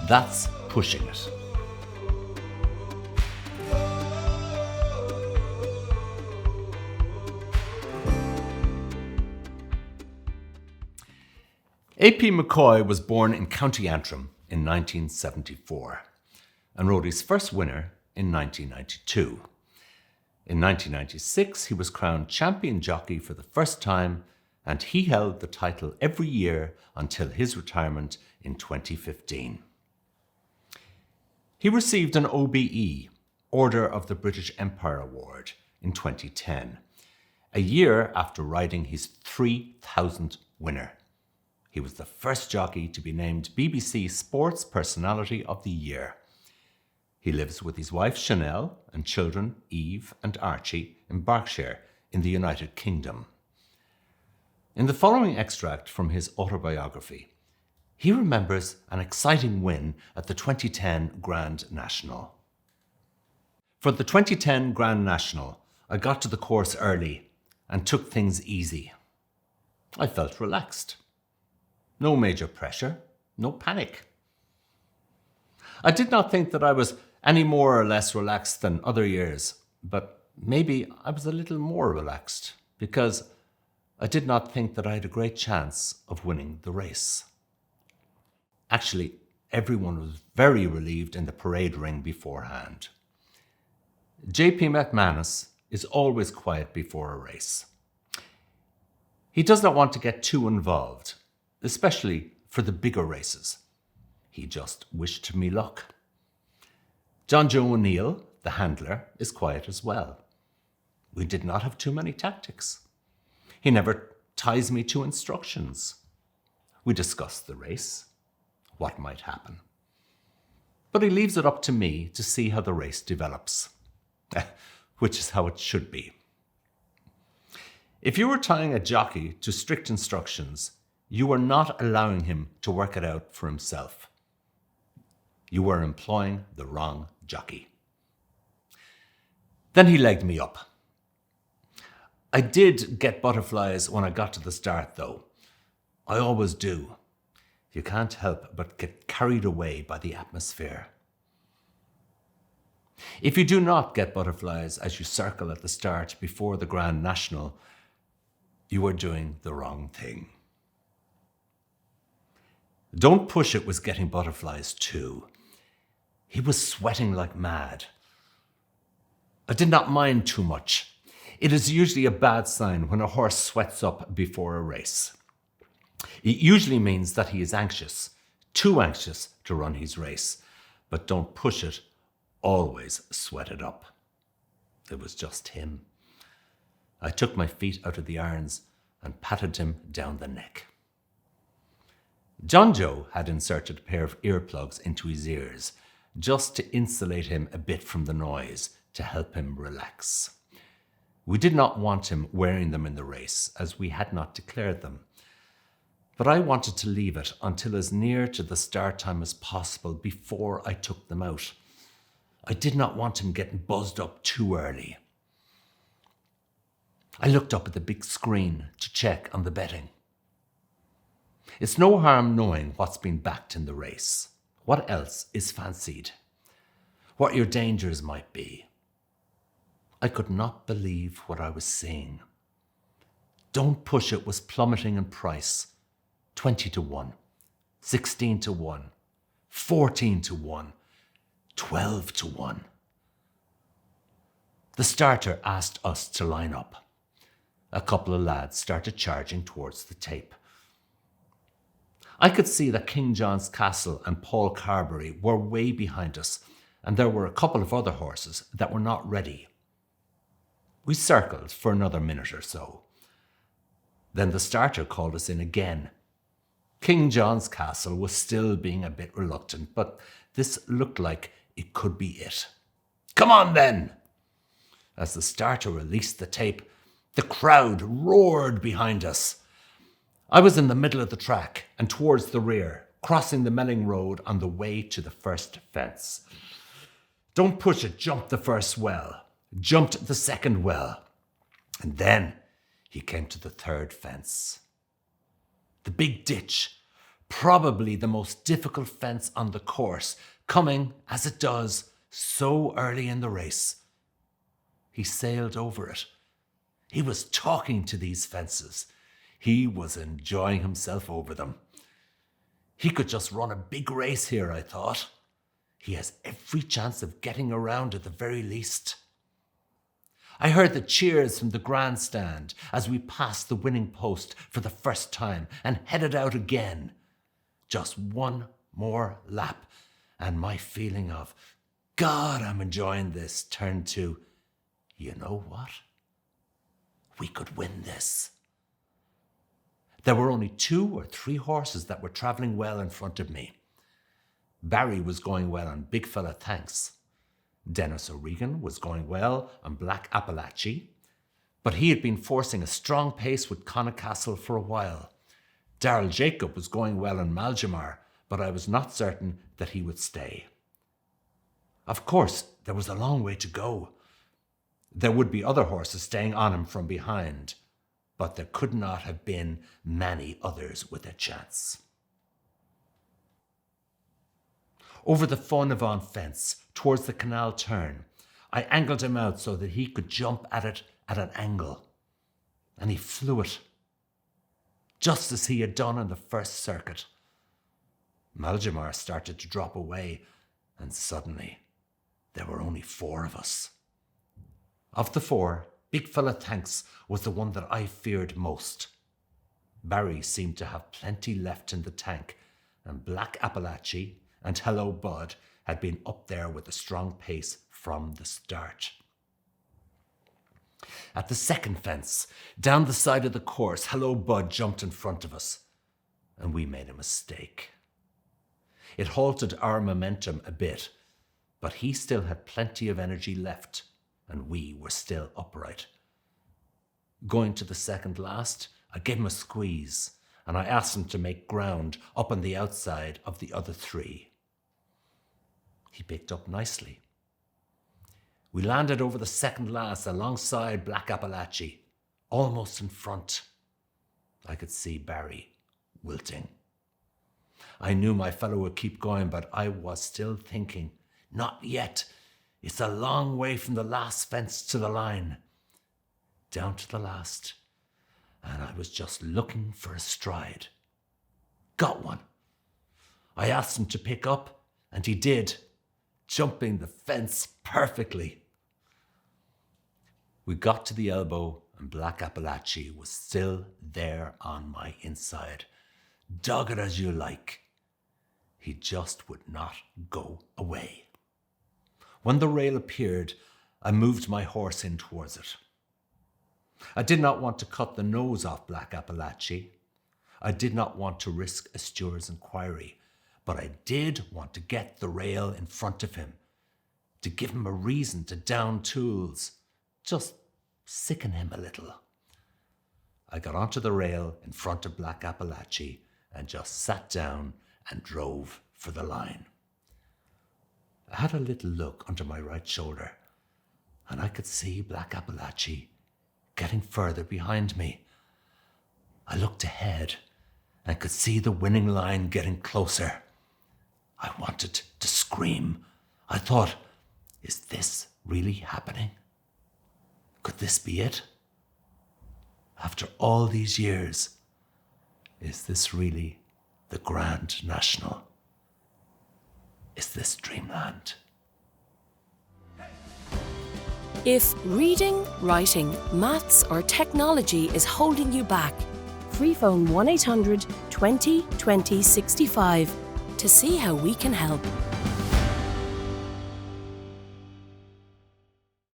That's pushing it. A.P. McCoy was born in County Antrim in 1974 and rode his first winner in 1992. In 1996, he was crowned champion jockey for the first time, and he held the title every year until his retirement in 2015. He received an OBE, Order of the British Empire Award, in 2010, a year after riding his 3,000th winner. He was the first jockey to be named BBC Sports Personality of the Year. He lives with his wife Chanel and children Eve and Archie in Berkshire in the United Kingdom. In the following extract from his autobiography, he remembers an exciting win at the 2010 Grand National. For the 2010 Grand National, I got to the course early and took things easy. I felt relaxed. No major pressure, no panic. I did not think that I was any more or less relaxed than other years, but maybe I was a little more relaxed because I did not think that I had a great chance of winning the race. Actually, everyone was very relieved in the parade ring beforehand. JP McManus is always quiet before a race. He does not want to get too involved, especially for the bigger races. He just wished me luck. John Joe O'Neill, the handler, is quiet as well. We did not have too many tactics. He never ties me to instructions. We discuss the race, what might happen. But he leaves it up to me to see how the race develops, which is how it should be. If you were tying a jockey to strict instructions, you were not allowing him to work it out for himself. You were employing the wrong jockey. Then he legged me up. I did get butterflies when I got to the start, though. I always do. You can't help but get carried away by the atmosphere. If you do not get butterflies as you circle at the start before the Grand National, you are doing the wrong thing. Don't Push It was getting butterflies too. He was sweating like mad. I did not mind too much. It is usually a bad sign when a horse sweats up before a race. It usually means that he is anxious, too anxious to run his race. But Don't Push It always sweated up. It was just him. I took my feet out of the irons and patted him down the neck. John Joe had inserted a pair of earplugs into his ears just to insulate him a bit from the noise to help him relax. We did not want him wearing them in the race as we had not declared them, but I wanted to leave it until as near to the start time as possible before I took them out. I did not want him getting buzzed up too early. I looked up at the big screen to check on the betting. It's no harm knowing what's been backed in the race, what else is fancied, what your dangers might be. I could not believe what I was seeing. Don't Push It was plummeting in price, 20 to 1, 16 to 1, 14 to 1, 12 to 1. The starter asked us to line up. A couple of lads started charging towards the tape. I could see that King John's Castle and Paul Carberry were way behind us, and there were a couple of other horses that were not ready. We circled for another minute or so. Then the starter called us in again. King John's Castle was still being a bit reluctant, but this looked like it could be it. Come on then! As the starter released the tape, the crowd roared behind us. I was in the middle of the track and towards the rear, crossing the Melling Road on the way to the first fence. Don't Push It jumped the first well, jumped the second well, and then he came to the third fence. The big ditch, Probably the most difficult fence on the course, coming, as it does, so early in the race. He sailed over it. He was talking to these fences. He was enjoying himself over them. He could just run a big race here, I thought. He has every chance of getting around at the very least. I heard the cheers from the grandstand as we passed the winning post for the first time and headed out again. Just one more lap, and my feeling of, God, I'm enjoying this, turned to, you know what? We could win this. There were only 2 or 3 horses that were travelling well in front of me. Barry was going well on Big Fella Thanks. Dennis O'Regan was going well on Black Appalachie, but he had been forcing a strong pace with Connecastle for a while. Daryl Jacob was going well on Maljamar, but I was not certain that he would stay. Of course, there was a long way to go. There would be other horses staying on him from behind, but there could not have been many others with a chance. Over the Faunavon fence, towards the canal turn, I angled him out so that he could jump at it at an angle, and he flew it, just as he had done in the first circuit. Maljamar started to drop away, and suddenly there were only 4 of us. Of the 4, Big Fella Thanks was the one that I feared most. Barry seemed to have plenty left in the tank, and Black Appalachie and Hello Bud had been up there with a strong pace from the start. At the second fence, down the side of the course, Hello Bud jumped in front of us, and we made a mistake. It halted our momentum a bit, but he still had plenty of energy left, and we were still upright. Going to the second last, I gave him a squeeze, and I asked him to make ground up on the outside of the other 3. He picked up nicely. We landed over the second last alongside Black Appalachie, almost in front. I could see Barry wilting. I knew my fellow would keep going, but I was still thinking, not yet. It's a long way from the last fence to the line. Down to the last, and I was just looking for a stride. Got one. I asked him to pick up, and he did, jumping the fence perfectly. We got to the elbow, and Black Appalachie was still there on my inside. Dog it as you like. He just would not go away. When the rail appeared, I moved my horse in towards it. I did not want to cut the nose off Black Appalachie. I did not want to risk a steward's inquiry, but I did want to get the rail in front of him, to give him a reason to down tools, just sicken him a little. I got onto the rail in front of Black Appalachie and just sat down and drove for the line. I had a little look under my right shoulder, and I could see Black Appalachie getting further behind me. I looked ahead and could see the winning line getting closer. I wanted to scream. I thought, is this really happening? Could this be it? After all these years, is this really the Grand National? Is this dreamland? If reading, writing, maths or technology is holding you back, free phone 1800 20 20 65 to see how we can help.